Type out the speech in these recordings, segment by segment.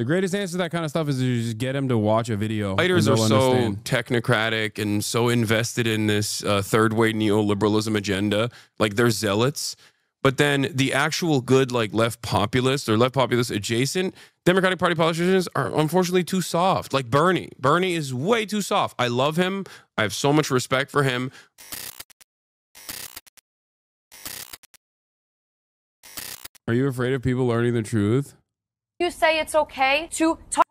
The greatest answer to that kind of stuff is to just get him to watch a video. Writers are so technocratic and so invested in this third-way neoliberalism agenda. Like, they're zealots. But then the actual good, like, left populist or left populist adjacent Democratic Party politicians are unfortunately too soft. Like Bernie. Bernie is way too soft. I love him. I have so much respect for him. Are you afraid of people learning the truth? You say it's okay to talk.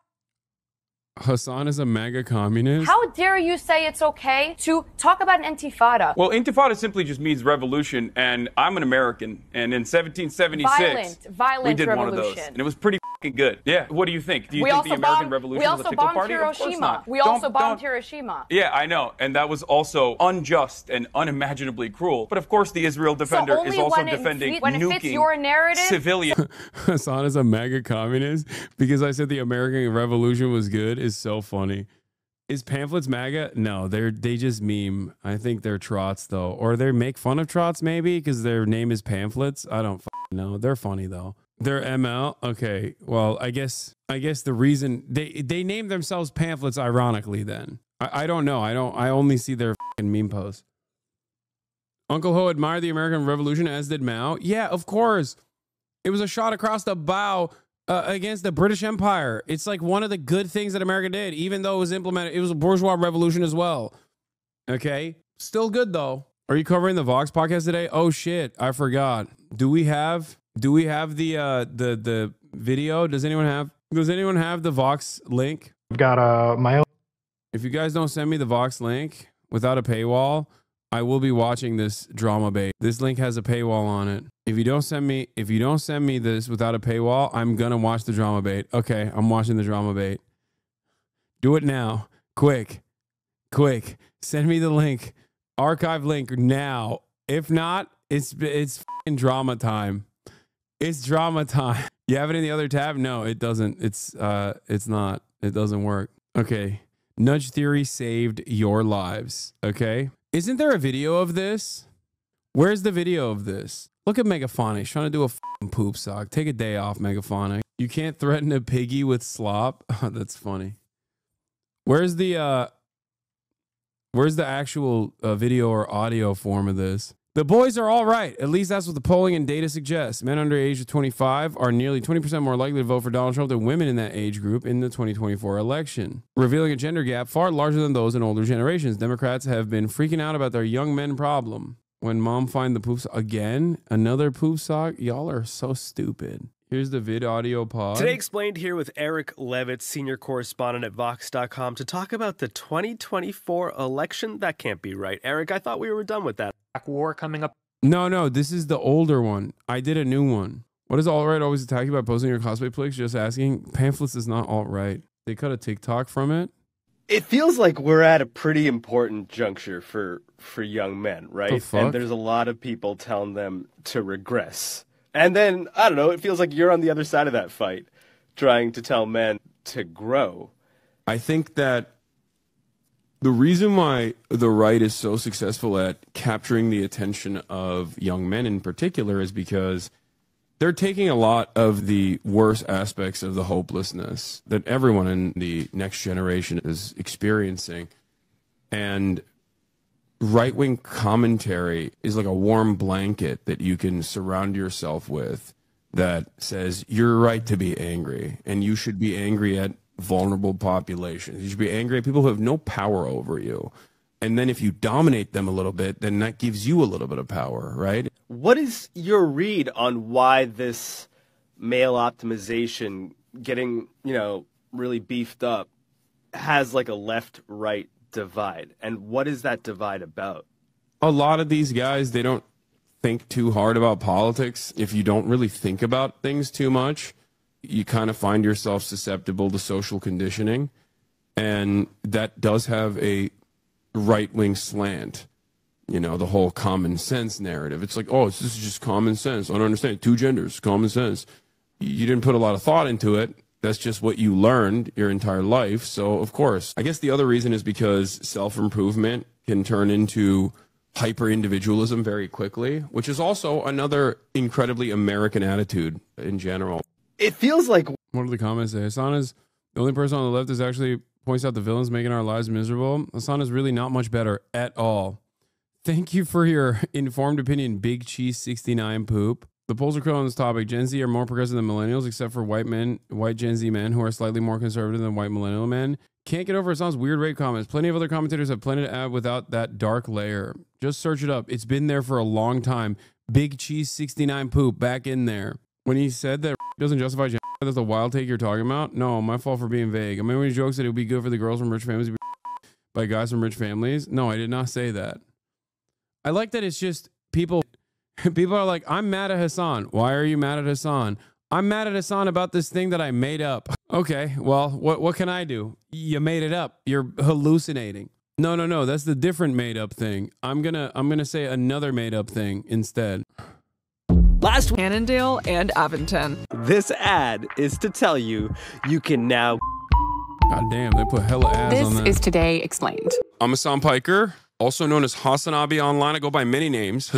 Hasan is a MAGA communist? How dare you say it's okay to talk about an intifada? Well, intifada simply just means revolution, and I'm an American, and in 1776, violent we did revolution. one of those, and it was pretty fucking good. Yeah, what do you think? Do you think the American Revolution was a pickle party? We also bombed Hiroshima. We also bombed Hiroshima. Yeah, I know, and that was also unjust and unimaginably cruel. But of course, the Israel Defender is also defending nuking civilians. Hasan is a MAGA communist because I said the American Revolution was good is so funny. Is pamphlets MAGA? No, they just meme. I think they're trots though, or they make fun of trots maybe because their name is pamphlets. I don't know. They're funny though. They're ML. Okay, well I guess the reason they name themselves pamphlets ironically then. I don't know. I only see their meme posts. Uncle Ho admired the American Revolution as did Mao. Yeah, of course. It was a shot across the bow against the British Empire. It's like one of the good things that America did, even though it was implemented. It was a bourgeois revolution as well. Okay, still good though. Are you covering the Vox podcast today? Oh shit, I forgot. Do we have the video? Does anyone have the Vox link? I've got my own. If you guys don't send me the Vox link without a paywall, I will be watching this drama bait. This link has a paywall on it. If you don't send me this without a paywall, I'm gonna watch the drama bait. Okay, I'm watching the drama bait. Do it now. Quick. Send me the link. Archive link now. If not, it's f***ing drama time. It's drama time. You have it in the other tab? No, it doesn't. It's not. It doesn't work. Okay. Nudge theory saved your lives. Okay. Isn't there a video of this? Where's the video of this? Look at Megaphonic trying to do a f***ing poop sock. Take a day off, Megaphonic. You can't threaten a piggy with slop. Oh, that's funny. Where's the actual video or audio form of this? The boys are all right. At least that's what the polling and data suggests. Men under the age of 25 are nearly 20% more likely to vote for Donald Trump than women in that age group in the 2024 election, revealing a gender gap far larger than those in older generations. Democrats have been freaking out about their young men problem. When mom find the poop sock again, another poop sock. Y'all are so stupid. Here's the vid audio pod. Today Explained here with Eric Levitt, senior correspondent at Vox.com, to talk about the 2024 election. That can't be right. Eric, I thought we were done with that. War coming up. No, this is the older one. I did a new one. What is alt-right always attack you by posting your cosplay pics? Just asking. Pamphlets is not alt-right. They cut a TikTok from it. It feels like we're at a pretty important juncture for young men, right? And there's a lot of people telling them to regress. And then, I don't know, it feels like you're on the other side of that fight, trying to tell men to grow. I think that the reason why the right is so successful at capturing the attention of young men in particular is because they're taking a lot of the worst aspects of the hopelessness that everyone in the next generation is experiencing. And right-wing commentary is like a warm blanket that you can surround yourself with that says you're right to be angry, and you should be angry at vulnerable populations. You should be angry at people who have no power over you. And then if you dominate them a little bit, then that gives you a little bit of power, right? What is your read on why this male optimization getting, really beefed up has like a left-right divide? And what is that divide about? A lot of these guys, they don't think too hard about politics. If you don't really think about things too much, you kind of find yourself susceptible to social conditioning. And that does have a right-wing slant. The whole common sense narrative. It's like, oh, this is just common sense. I don't understand. Two genders, common sense. You didn't put a lot of thought into it. That's just what you learned your entire life. So, of course. I guess the other reason is because self-improvement can turn into hyper-individualism very quickly, which is also another incredibly American attitude in general. It feels like What do the comments say? Hasan is the only person on the left is actually points out the villains making our lives miserable. Hasan is really not much better at all. Thank you for your informed opinion, Big Cheese 69 poop. The polls are clear on this topic. Gen Z are more progressive than millennials, except for white Gen Z men who are slightly more conservative than white millennial men. Can't get over Hasan's weird rape comments. Plenty of other commentators have plenty to add without that dark layer. Just search it up. It's been there for a long time. Big Cheese 69 poop back in there. When he said that doesn't justify gender, that's the wild take you're talking about. No, my fault for being vague. I mean, when he jokes that it would be good for the girls from rich families to be by guys from rich families. No, I did not say that. I like that it's just people are like, I'm mad at Hasan. Why are you mad at Hasan? I'm mad at Hasan about this thing that I made up. Okay, well, what can I do? You made it up. You're hallucinating. No. That's the different made up thing. I'm gonna say another made up thing instead. Last Cannondale and Avonton. This ad is to tell you you can now. God damn, they put hella ads on that. This is Today Explained. I'm Hasan Piker, also known as HasanAbi online. I go by many names.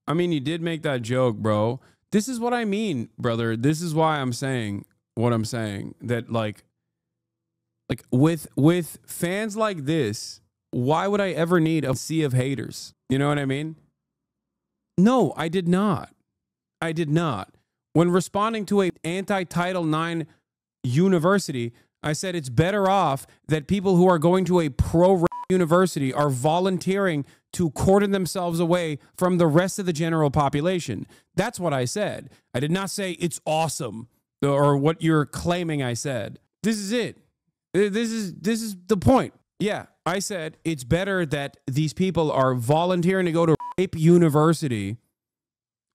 I mean, you did make that joke, bro. This is what I mean, brother. This is why I'm saying what I'm saying. That like with fans like this, why would I ever need a sea of haters? You know what I mean? No, I did not. I did not. When responding to a anti-Title IX university, I said it's better off that people who are going to a pro university are volunteering to cordon themselves away from the rest of the general population. That's what I said. I did not say it's awesome or what you're claiming I said. This is it. This is the point. Yeah, I said it's better that these people are volunteering to go to rape university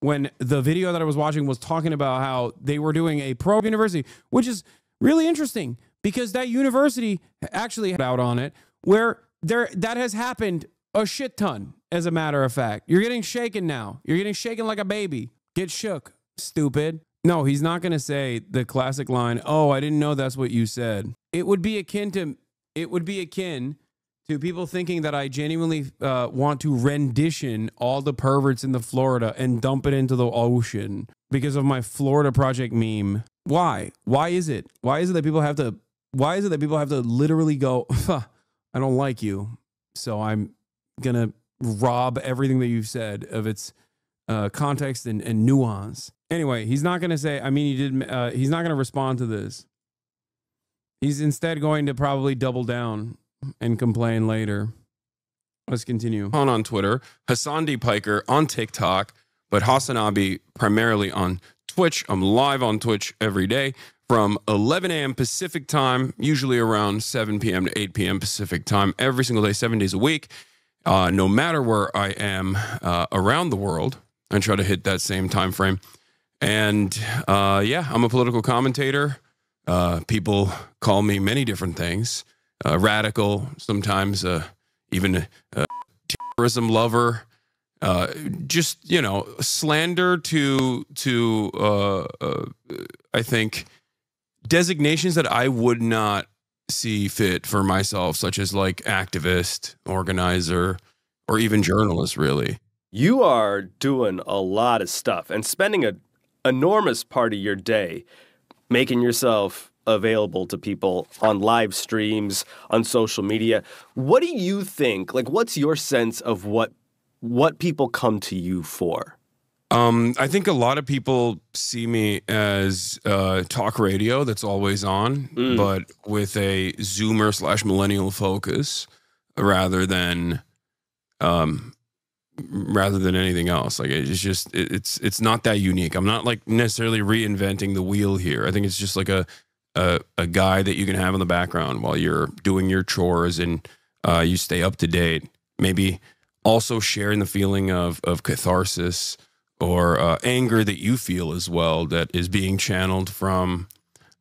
when the video that I was watching was talking about how they were doing a pro university, which is really interesting because that university actually had out on it where that has happened a shit ton, as a matter of fact. You're getting shaken now. You're getting shaken like a baby. Get shook, stupid. No, he's not going to say the classic line, oh, I didn't know that's what you said. It would be akin to people thinking that I genuinely want to rendition all the perverts in the Florida and dump it into the ocean because of my Florida Project meme. Why? Why is it that people have to literally go, I don't like you, so I'm gonna rob everything that you've said of its context and nuance. Anyway, he's not gonna say, I mean, he's not gonna respond to this. He's instead going to probably double down and complain later. Let's continue. On Twitter, Hasan D. Piker on TikTok, but HasanAbi primarily on Twitch. I'm live on Twitch every day from 11 a.m. Pacific time, usually around 7 p.m. to 8 p.m. Pacific time, every single day, 7 days a week. No matter where I am around the world, I try to hit that same time frame. And yeah, I'm a political commentator. People call me many different things. Radical, sometimes even a terrorism lover. Just, you know, slander to I think designations that I would not see fit for myself, such as like activist, organizer, or even journalist, really. You are doing a lot of stuff and spending an enormous part of your day making yourself available to people on live streams, on social media. What do you think? Like, what's your sense of what people come to you for? I think a lot of people see me as talk radio that's always on, but with a Zoomer / millennial focus rather than anything else. Like it's just it's not that unique. I'm not like necessarily reinventing the wheel here. I think it's just like a guy that you can have in the background while you're doing your chores and you stay up to date. Maybe also sharing the feeling of catharsis or anger that you feel as well, that is being channeled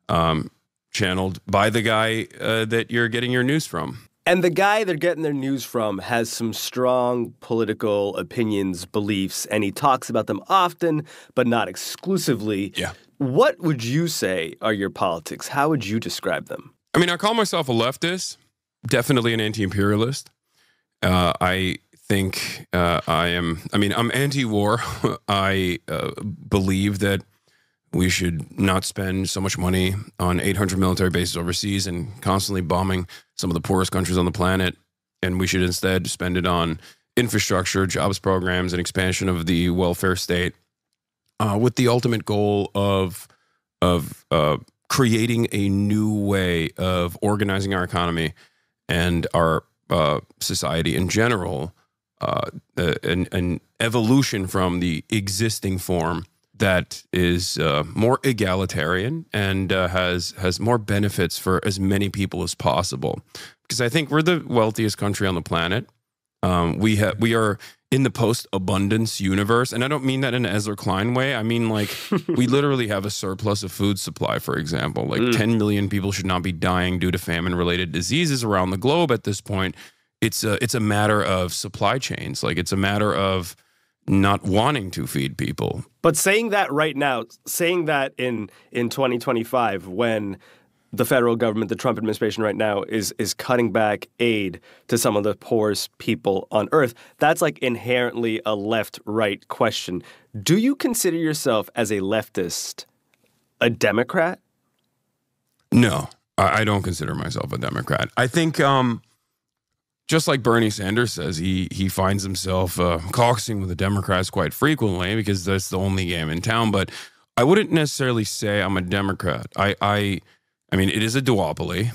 by the guy that you're getting your news from. And the guy they're getting their news from has some strong political opinions, beliefs, and he talks about them often, but not exclusively. Yeah. What would you say are your politics? How would you describe them? I mean, I call myself a leftist, definitely an anti-imperialist. I think I'm anti-war. I believe that We should not spend so much money on 800 military bases overseas and constantly bombing some of the poorest countries on the planet. And we should instead spend it on infrastructure, jobs programs, and expansion of the welfare state, with the ultimate goal of creating a new way of organizing our economy and our society in general, an evolution from the existing form that is more egalitarian and has more benefits for as many people as possible. Because I think we're the wealthiest country on the planet. We are in the post-abundance universe, and I don't mean that in an Ezra Klein way. I mean, like, we literally have a surplus of food supply, for example. Like 10 million people should not be dying due to famine-related diseases around the globe at this point. It's a matter of supply chains. Like, it's a matter of not wanting to feed people. But saying that right now, saying that in 2025, when the federal government, the Trump administration right now is cutting back aid to some of the poorest people on earth, that's like inherently a left-right question. Do you consider yourself as a leftist a Democrat? No, I don't consider myself a Democrat. I think just like Bernie Sanders says, he finds himself caucusing with the Democrats quite frequently because that's the only game in town. But I wouldn't necessarily say I'm a Democrat. I mean, it is a duopoly.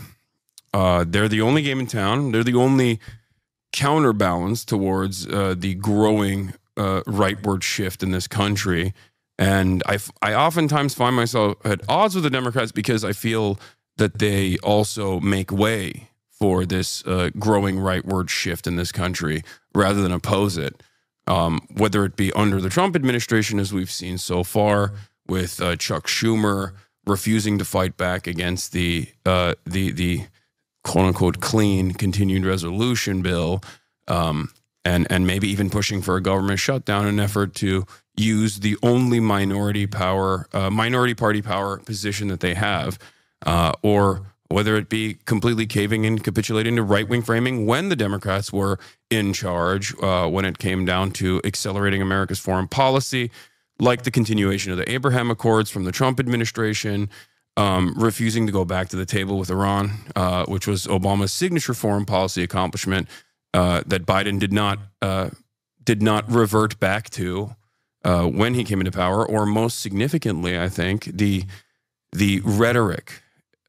They're the only game in town. They're the only counterbalance towards the growing rightward shift in this country. And I oftentimes find myself at odds with the Democrats because I feel that they also make way for this growing rightward shift in this country rather than oppose it. Whether it be under the Trump administration, as we've seen so far, with Chuck Schumer refusing to fight back against the quote unquote clean continued resolution bill, and maybe even pushing for a government shutdown in an effort to use the only minority party power position that they have, or whether it be completely caving and capitulating to right-wing framing when the Democrats were in charge, when it came down to accelerating America's foreign policy, like the continuation of the Abraham Accords from the Trump administration, refusing to go back to the table with Iran, which was Obama's signature foreign policy accomplishment that Biden did not revert back to when he came into power, or most significantly, I think, the rhetoric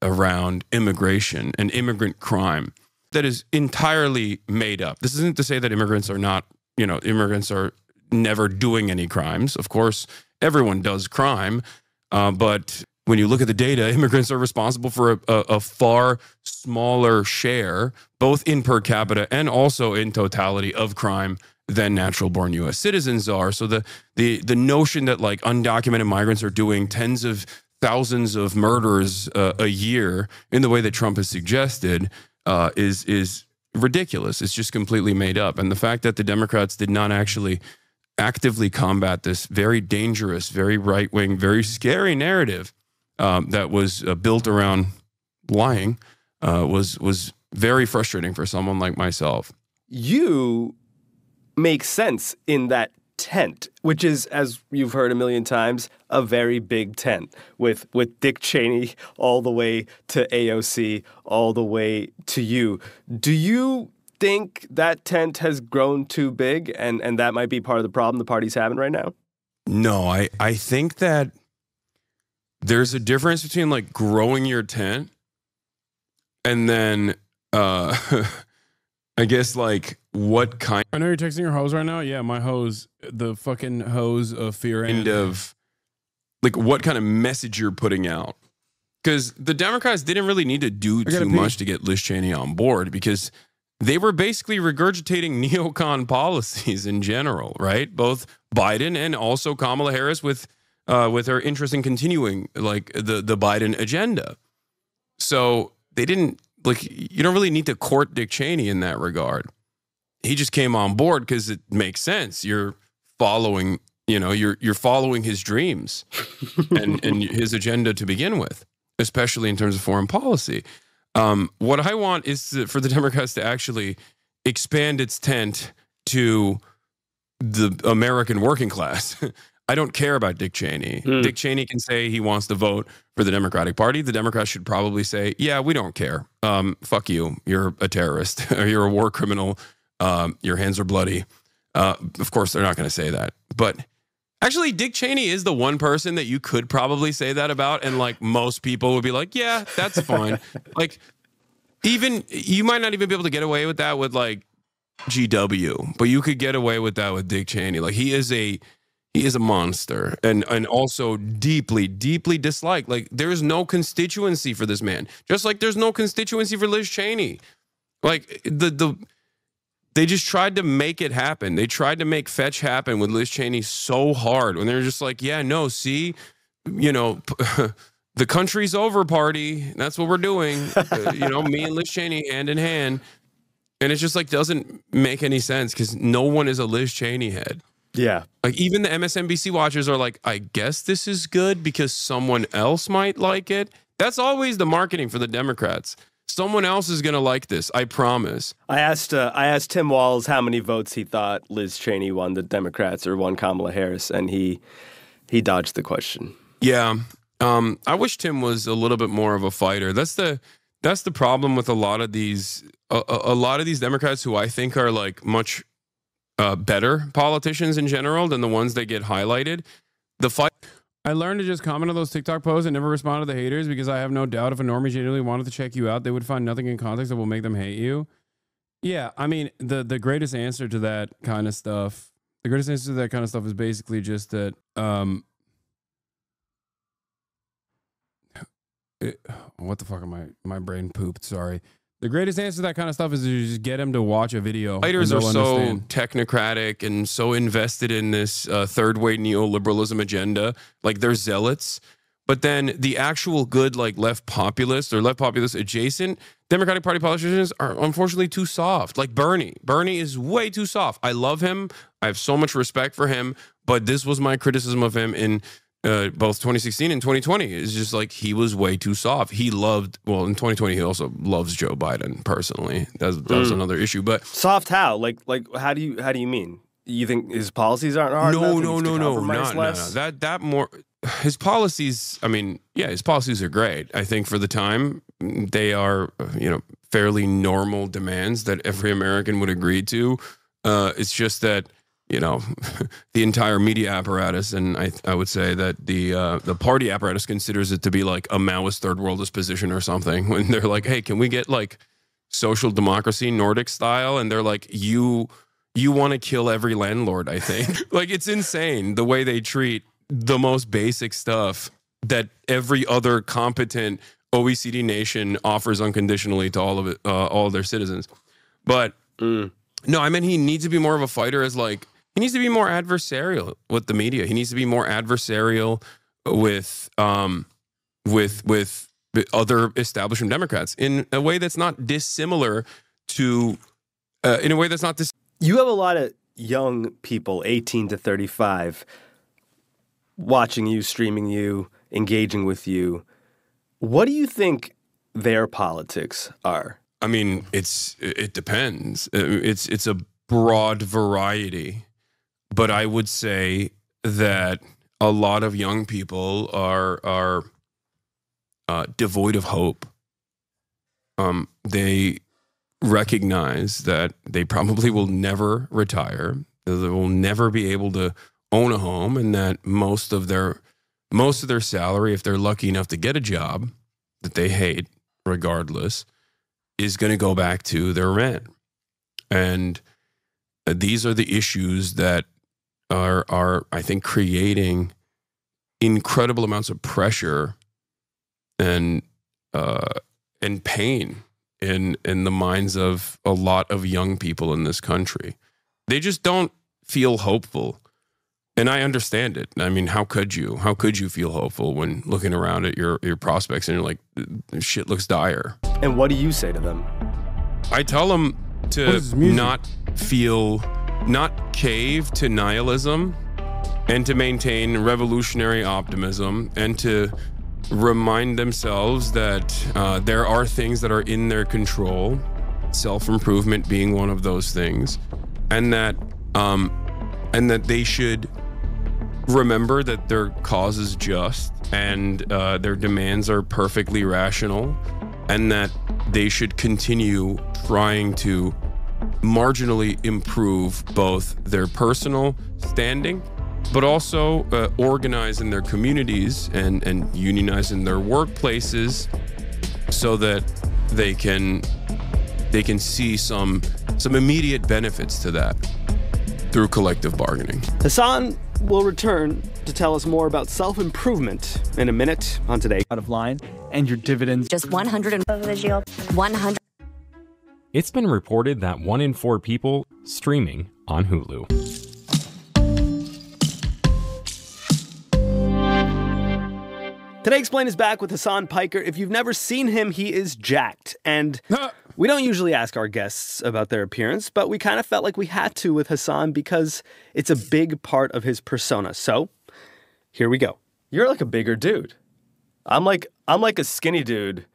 around immigration and immigrant crime that is entirely made up. This isn't to say that immigrants are never doing any crimes. Of course, everyone does crime. But when you look at the data, immigrants are responsible for a far smaller share, both in per capita and also in totality of crime, than natural-born U.S. citizens are. So the notion that like undocumented migrants are doing tens of thousands of murders a year in the way that Trump has suggested is ridiculous. It's just completely made up. And the fact that the Democrats did not actually actively combat this very dangerous, very right-wing, very scary narrative that was built around lying was very frustrating for someone like myself. You make sense in that tent, which is, as you've heard a million times, a very big tent with Dick Cheney all the way to AOC, all the way to you. Do you think that tent has grown too big and that might be part of the problem the party's having right now? No, I think that there's a difference between like growing your tent and then I guess like what kind I know you're texting your hose right now. Yeah, my hose, the fucking hose of fear of like what kind of message you're putting out. Because the Democrats didn't really need to do too much to get Liz Cheney on board, because they were basically regurgitating neocon policies in general, right? Both Biden and also Kamala Harris with her interest in continuing like the Biden agenda. So they didn't, like, you don't really need to court Dick Cheney in that regard. He just came on board because it makes sense. You're following, you're following his dreams and his agenda to begin with, especially in terms of foreign policy. What I want is for the Democrats to actually expand its tent to the American working class. I don't care about Dick Cheney. Dick Cheney can say he wants to vote for the Democratic Party. The Democrats should probably say, yeah, we don't care. Fuck you. You're a terrorist. Or you're a war criminal. Your hands are bloody. Of course, they're not going to say that. But actually, Dick Cheney is the one person that you could probably say that about. And like most people would be like, yeah, that's fine. Like, even you might not even be able to get away with that with like GW, but you could get away with that with Dick Cheney. Like he is a monster and also deeply, deeply disliked. Like there's no constituency for this man. Just like there's no constituency for Liz Cheney. Like they just tried to make it happen. They tried to make fetch happen with Liz Cheney so hard when they're just like, yeah, no, see, you know, the country's over party. That's what we're doing. You know, me and Liz Cheney hand in hand. And it's just like doesn't make any sense because no one is a Liz Cheney head. Yeah. Like even the MSNBC watchers are like, I guess this is good because someone else might like it. That's always the marketing for the Democrats. Someone else is going to like this. I promise. I asked Tim Walz how many votes he thought Liz Cheney won the Democrats or won Kamala Harris, and he dodged the question. Yeah. I wish Tim was a little bit more of a fighter. That's the problem with a lot of these Democrats who I think are like much better politicians in general than the ones that get highlighted. I learned to just comment on those TikTok posts and never respond to the haters because I have no doubt if a normie genuinely wanted to check you out, they would find nothing in context that will make them hate you. Yeah, I mean, the greatest answer to that kind of stuff, is basically just that what the fuck am my brain pooped, sorry. The greatest answer to that kind of stuff is to just get him to watch a video. Fighters are so technocratic and so invested in this third-way neoliberalism agenda. Like they're zealots. But then the actual good, like left populist or left populist adjacent Democratic Party politicians are unfortunately too soft. Like Bernie. Bernie is way too soft. I love him. I have so much respect for him. But this was my criticism of him in both 2016 and 2020. It's just like he was way too soft. He loved, well, in 2020 he also loves Joe Biden personally. That was another issue. But soft how? Like how do you mean? You think his policies aren't hard? No. That more his policies. I mean, yeah, his policies are great. I think for the time they are, fairly normal demands that every American would agree to. It's just that. The entire media apparatus, and I would say that the party apparatus considers it to be like a Maoist third worldist position or something. When they're like, "Hey, can we get like social democracy Nordic style?" And they're like, "You want to kill every landlord?" I think like it's insane the way they treat the most basic stuff that every other competent OECD nation offers unconditionally to all of their citizens. But no, I mean he needs to be more of a fighter as like. He needs to be more adversarial with the media. He needs to be more adversarial with other establishment Democrats in a way that's not dissimilar to, You have a lot of young people, 18 to 35, watching you, streaming you, engaging with you. What do you think their politics are? I mean, it depends. It's a broad variety. But I would say that a lot of young people are devoid of hope. They recognize that they probably will never retire, that they will never be able to own a home, and that most of their salary, if they're lucky enough to get a job that they hate, regardless, is going to go back to their rent. And these are the issues that are I think creating incredible amounts of pressure and pain in the minds of a lot of young people in this country. They just don't feel hopeful. And I understand it. I mean, how could you? How could you feel hopeful when looking around at your prospects and you're like, shit looks dire? And what do you say to them? I tell them to not cave to nihilism and to maintain revolutionary optimism and to remind themselves that there are things that are in their control, self-improvement being one of those things, and that they should remember that their cause is just and their demands are perfectly rational, and that they should continue trying to marginally improve both their personal standing, but also organize in their communities and unionize in their workplaces so that they can see some immediate benefits to that through collective bargaining. Hasan will return to tell us more about self-improvement in a minute on Today. Out of line, and your dividends. Just 100. It's been reported that 1 in 4 people streaming on Hulu. Today Explained is back with Hasan Piker. If you've never seen him, he is jacked. And we don't usually ask our guests about their appearance, but we kind of felt like we had to with Hasan because it's a big part of his persona. So, here we go. You're like a bigger dude. I'm like a skinny dude.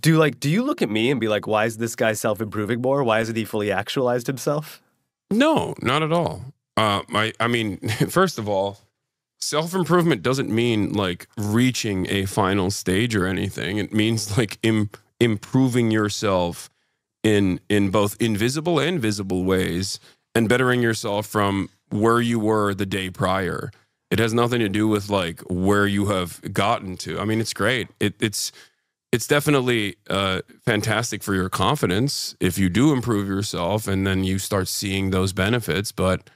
Do you look at me and be like, why is this guy self-improving more? Why hasn't he fully actualized himself? No, not at all. I mean, first of all, self-improvement doesn't mean like reaching a final stage or anything. It means like improving yourself in both invisible and visible ways and bettering yourself from where you were the day prior. It has nothing to do with like where you have gotten to. I mean, it's great. It's definitely fantastic for your confidence if you do improve yourself and then you start seeing those benefits. But,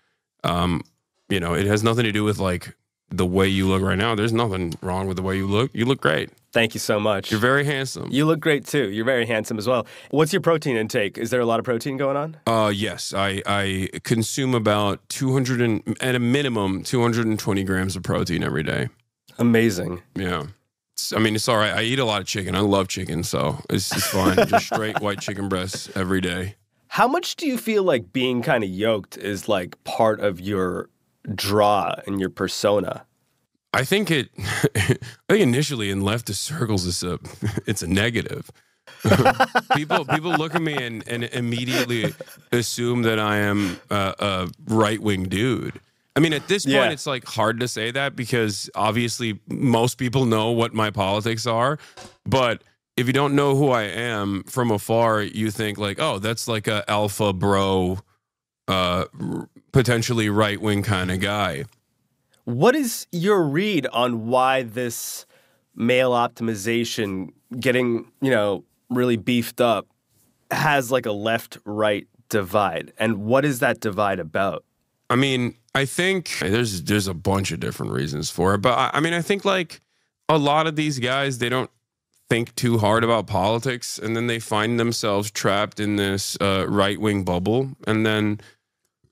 you know, it has nothing to do with like the way you look right now. There's nothing wrong with the way you look. You look great. Thank you so much. You're very handsome. You look great too. You're very handsome as well. What's your protein intake? Is there a lot of protein going on? Yes. I consume about 200 at a minimum 220 grams of protein every day. Amazing. Yeah. I mean, it's all right. I eat a lot of chicken. I love chicken, so it's fine. Just straight white chicken breasts every day. How much do you feel like being kind of yoked is like part of your draw and your persona? I think initially in leftist circles it's a negative. people look at me and immediately assume that I am a right-wing dude. I mean, at this point, it's like hard to say that because obviously most people know what my politics are. But if you don't know who I am from afar, you think like, oh, that's like a alpha bro, potentially right-wing kind of guy. What is your read on why this male optimization getting, really beefed up has like a left-right divide? And what is that divide about? I mean, I think there's a bunch of different reasons for it. But I mean, I think like a lot of these guys, they don't think too hard about politics. And then they find themselves trapped in this right-wing bubble. And then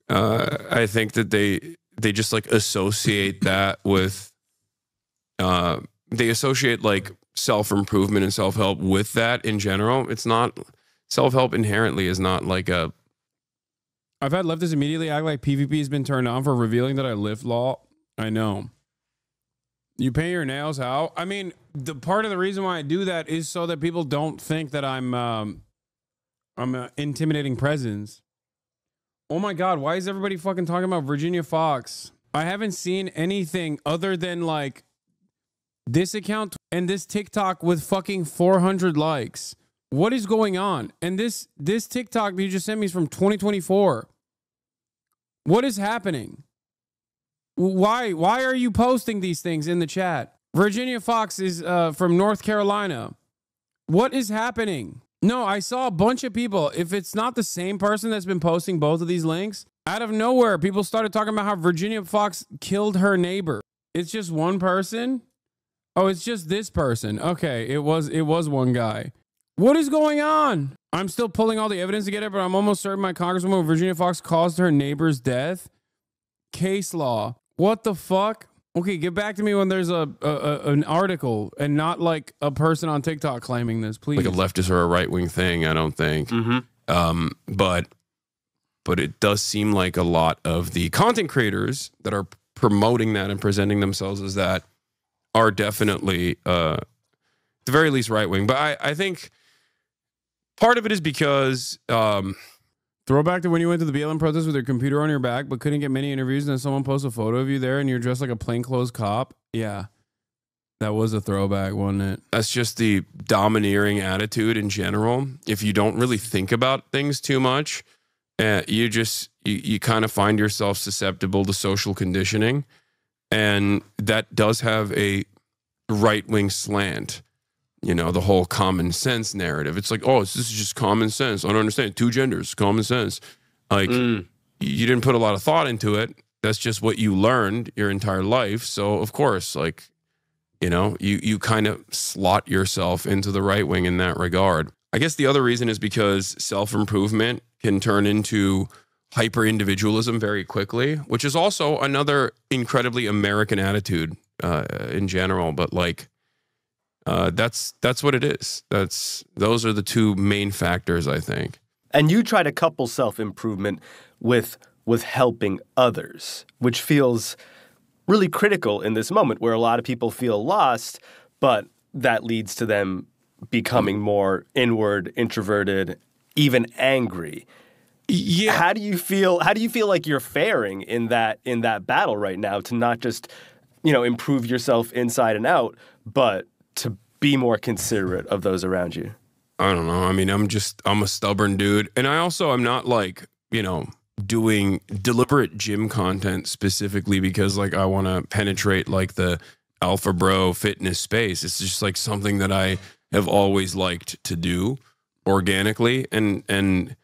I think that they just like associate that with, they associate like self-improvement and self-help with that in general. It's not, self-help inherently is not like a, I've had leftists immediately act like PvP has been turned on for revealing that I lift law. I know. You paint your nails how? I mean, the part of the reason why I do that is so that people don't think that I'm an intimidating presence. Oh my God, why is everybody fucking talking about Virginia Fox? I haven't seen anything other than like this account and this TikTok with fucking 400 likes. What is going on? And this TikTok that you just sent me is from 2024. What is happening? Why are you posting these things in the chat? Virginia Fox is from North Carolina. What is happening? No, I saw a bunch of people. If it's not the same person that's been posting both of these links, out of nowhere, people started talking about how Virginia Fox killed her neighbor. It's just one person? Oh, it's just this person. Okay, it was one guy. What is going on? I'm still pulling all the evidence together, but I'm almost certain my Congresswoman Virginia Fox caused her neighbor's death. Case law. What the fuck? Okay, get back to me when there's an article and not like a person on TikTok claiming this, please. Like a leftist or a right-wing thing, I don't think. Mm-hmm. But it does seem like a lot of the content creators that are promoting that and presenting themselves as that are definitely, at the very least, right-wing. But I think part of it is because the Throwback to when you went to the BLM protest with your computer on your back, but couldn't get many interviews, and then someone posts a photo of you there, and you're dressed like a plainclothes cop. Yeah, that was a throwback, wasn't it? That's just the domineering attitude in general. If you don't really think about things too much, you kind of find yourself susceptible to social conditioning, and that does have a right-wing slant. You know, the whole common sense narrative. It's like, oh, this is just common sense. I don't understand. 2 genders, common sense. Like, you didn't put a lot of thought into it. That's just what you learned your entire life. So, of course, like, you know, you kind of slot yourself into the right wing in that regard. I guess the other reason is because self-improvement can turn into hyper-individualism very quickly, which is also another incredibly American attitude in general. But, like, that's what it is. Those are the 2 main factors, I think. And you try to couple self-improvement with helping others, which feels really critical in this moment where a lot of people feel lost, but that leads to them becoming more inward, introverted, even angry. Yeah. How do you feel like you're faring in that battle right now to not just, you know, improve yourself inside and out, but to be more considerate of those around you? I don't know. I mean, I'm a stubborn dude. And I'm not like, you know, doing deliberate gym content specifically because like I want to penetrate like the alpha bro fitness space. It's just like something that I have always liked to do organically. And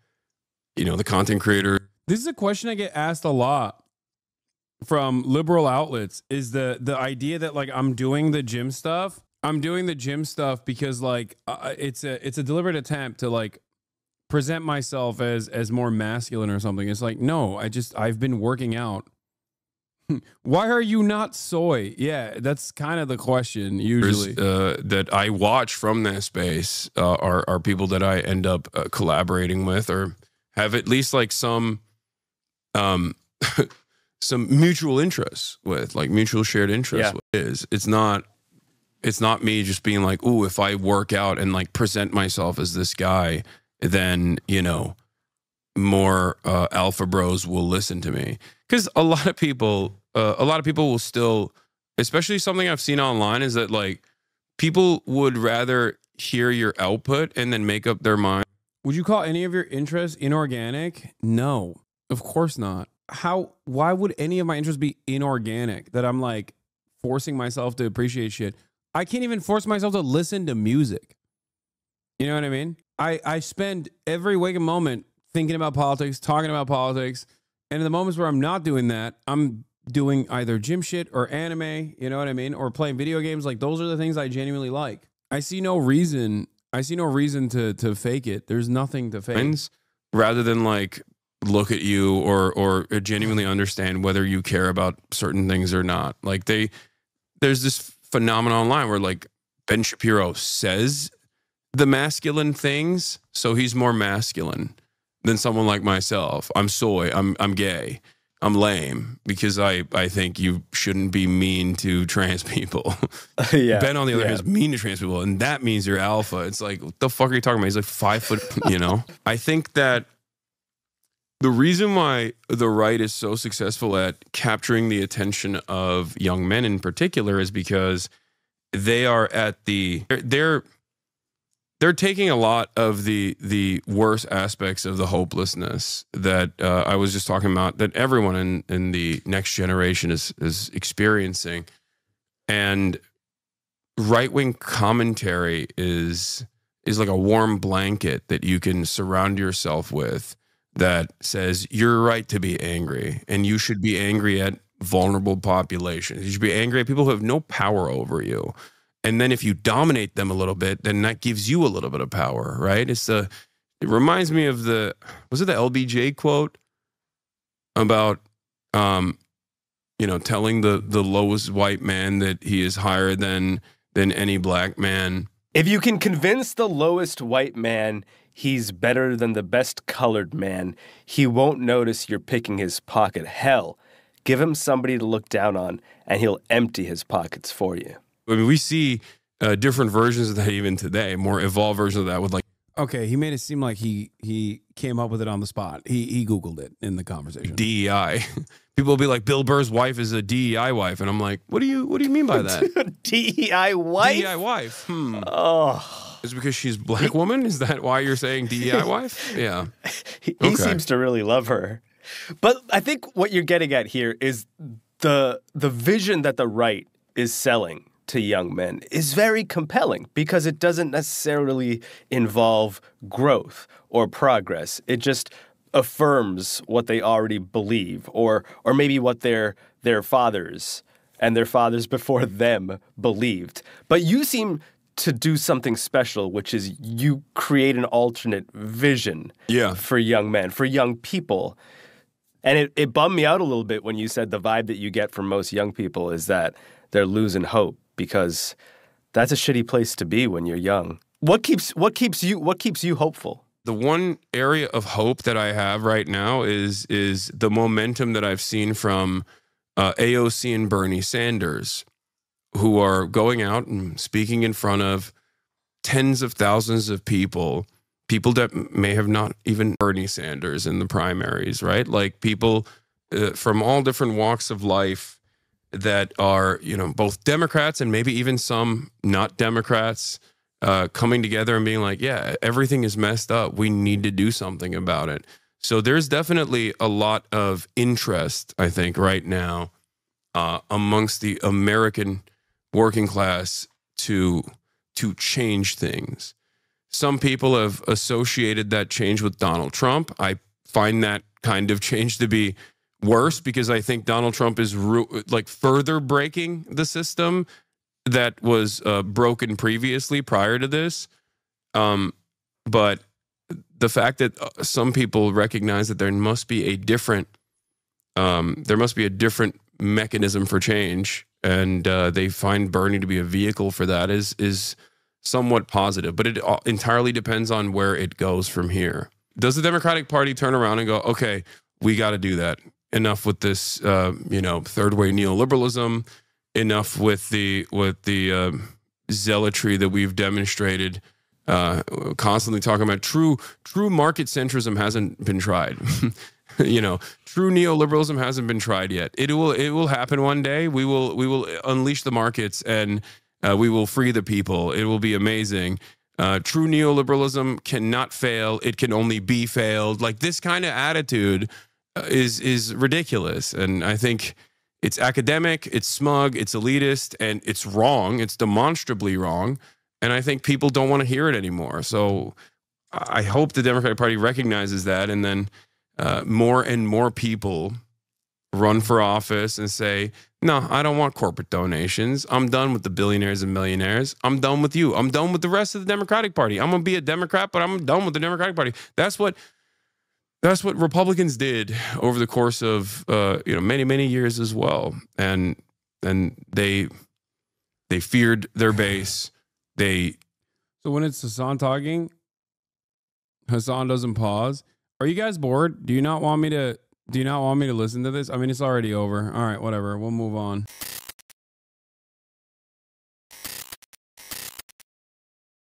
you know, the content creator. This is a question I get asked a lot from liberal outlets, is the idea that like I'm doing the gym stuff because like it's a deliberate attempt to like present myself as more masculine or something. It's like, no, I've been working out. Why are you not soy? Yeah, that's kind of the question usually. That I watch from that space are people that I end up collaborating with or have at least like some mutual interests with, like mutual shared interests. Yeah. It's not me just being like, ooh, if I work out and like present myself as this guy, then, you know, more alpha bros will listen to me. Because a lot of people will still, especially something I've seen online, is that like people would rather hear your output and then make up their mind. Would you call any of your interests inorganic? No, of course not. Why would any of my interests be inorganic that I'm like forcing myself to appreciate shit? I can't even force myself to listen to music. You know what I mean? I spend every waking moment thinking about politics, talking about politics. And in the moments where I'm not doing that, I'm doing either gym shit or anime, you know what I mean? Or playing video games. Like those are the things I genuinely like. I see no reason to fake it. There's nothing to fake. Rather than like look at you or genuinely understand whether you care about certain things or not. Like there's this phenomenon online where like Ben Shapiro says the masculine things, so he's more masculine than someone like myself. I'm soy, I'm gay, I'm lame, because I think you shouldn't be mean to trans people. Yeah. Ben, on the other hand, is mean to trans people, and that means you're alpha. It's like, what the fuck are you talking about? He's like 5 foot, you know? I think that the reason why the right is so successful at capturing the attention of young men in particular is because they are at they're taking a lot of the worst aspects of the hopelessness that I was just talking about, that everyone in the next generation is experiencing. And right-wing commentary is like a warm blanket that you can surround yourself with that says you're right to be angry, and you should be angry at vulnerable populations. You should be angry at people who have no power over you. And then if you dominate them a little bit, then that gives you a little bit of power, right? It reminds me of was it the LBJ quote about, you know, telling the lowest white man that he is higher than any black man. If you can convince the lowest white man he's better than the best colored man, he won't notice you're picking his pocket. Hell, give him somebody to look down on, and he'll empty his pockets for you. I mean, we see different versions of that even today, more evolved versions of that with like, Okay, he made it seem like he came up with it on the spot. He Googled it in the conversation. DEI. People will be like, Bill Burr's wife is a DEI wife, and I'm like, what do you mean by that? DEI wife? DEI wife. Oh, is it because she's a black woman? Is that why you're saying DEI wife? Yeah. He seems to really love her. But I think what you're getting at here is the vision that the right is selling to young men is very compelling because it doesn't necessarily involve growth or progress. It just affirms what they already believe, or maybe what their fathers and their fathers before them believed. But you seem to do something special, which is you create an alternate vision for young men, for young people. And it bummed me out a little bit when you said the vibe that you get from most young people is that they're losing hope, because that's a shitty place to be when you're young. What keeps you hopeful? The one area of hope that I have right now is the momentum that I've seen from AOC and Bernie Sanders, who are going out and speaking in front of tens of thousands of people that may have not even Bernie Sanders in the primaries, right? Like people from all different walks of life that are, both Democrats and maybe even some not Democrats, coming together and being like, yeah, everything is messed up. We need to do something about it. So there's definitely a lot of interest, I think, right now amongst the American working class to change things. Some people have associated that change with Donald Trump. I find that kind of change to be worse because I think Donald Trump is further breaking the system that was broken previously prior to this. But the fact that some people recognize that there must be a different mechanism for change, and they find Bernie to be a vehicle for that is somewhat positive. But it entirely depends on where it goes from here. Does the Democratic Party turn around and go, okay, we got to do that. Enough with this, third way neoliberalism. Enough with the zealotry that we've demonstrated. Constantly talking about true market centrism hasn't been tried. True neoliberalism hasn't been tried yet. It will happen one day. We will unleash the markets and we will free the people. It will be amazing. True neoliberalism cannot fail. It can only be failed. Like this kind of attitude is ridiculous. And I think it's academic, it's smug, it's elitist, and it's wrong. It's demonstrably wrong. And I think people don't want to hear it anymore. So I hope the Democratic Party recognizes that, and then more and more people run for office and say, no, I don't want corporate donations. I'm done with the billionaires and millionaires. I'm done with you. I'm done with the rest of the Democratic Party. I'm going to be a Democrat, but I'm done with the Democratic Party. That's what Republicans did over the course of many years as well. And they feared their base. So when it's Hasan talking, Hasan doesn't pause. Are you guys bored? Do you not want me to listen to this? I mean, it's already over. All right, whatever. We'll move on.